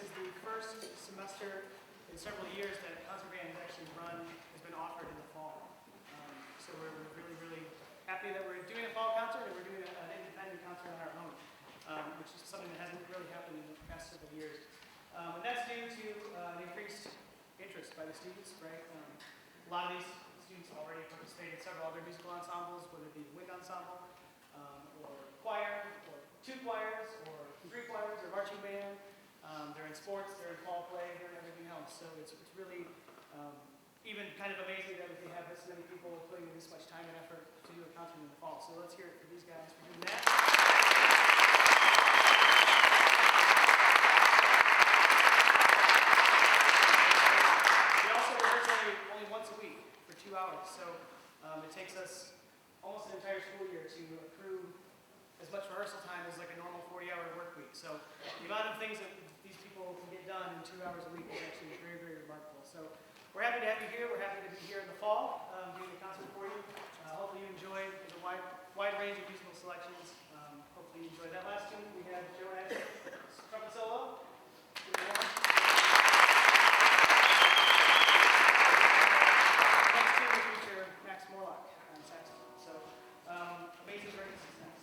is the first semester in several years that concert band has been offered in the fall. So we're really happy that we're doing a fall concert and we're doing an independent concert on our own, which is something that hasn't really happened in the past several years. And that's due to an increased interest by the students, right? A lot of these students already participate in several other musical ensembles, whether it be wind ensemble, or choir, or 2 choirs, or 3 choirs, or marching band. They're in sports, they're in fall play, they're in everything else. So it's really even kind of amazing that we have this many people putting in this much time and effort to do a concert in the fall. So let's hear it for these guys for doing that. We also rehearse only once a week for 2 hours. So it takes us almost an entire school year to accrue as much rehearsal time as like a normal 40-hour work week. So the amount of things that these people can get done in 2 hours a week is actually very remarkable. So we're happy to have you here. We're happy to be here in the fall doing a concert for you. Hopefully you enjoy the wide range of musical selections. Hopefully you enjoyed that last tune. We had Joe Anderson, trumpet solo. Next tune will feature Max Morlock on saxophone. So Amazing Grace is next.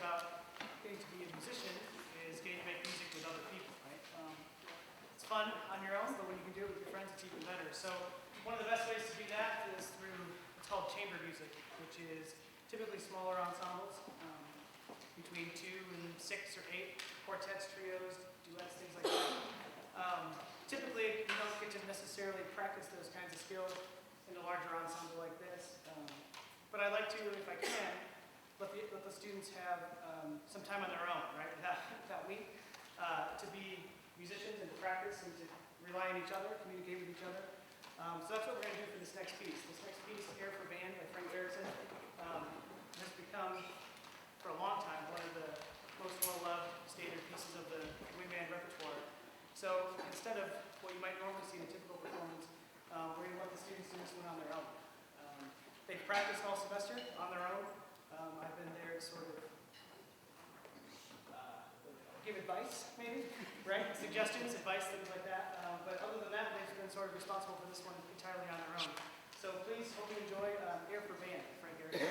about getting to be a musician is getting to make music with other people, right? It's fun on your own, but when you can do it with your friends, it's even better. So one of the best ways to do that is through, it's called chamber music, which is typically smaller ensembles, between 2 and 6 or 8, quartets, trios, duets, things like that. Typically, you don't get to necessarily practice those kinds of skills in a larger ensemble like this. But I like to, if I can, let the students have some time on their own, right, that week, to be musicians and to practice and to rely on each other, communicate with each other. So that's what we're going to do for this next piece. This next piece, Air for Band by Frank Garrison, has become, for a long time, one of the most well-loved standard pieces of the wind band repertoire. So instead of what you might normally see in a typical performance, we're going to let the students do this one on their own. They've practiced all semester on their own. I've been there to sort of give advice, maybe, right? Suggestions, advice, things like that. But other than that, they've been sort of responsible for this one entirely on their own. So please hope you enjoy Air for Band, Frank Garrison.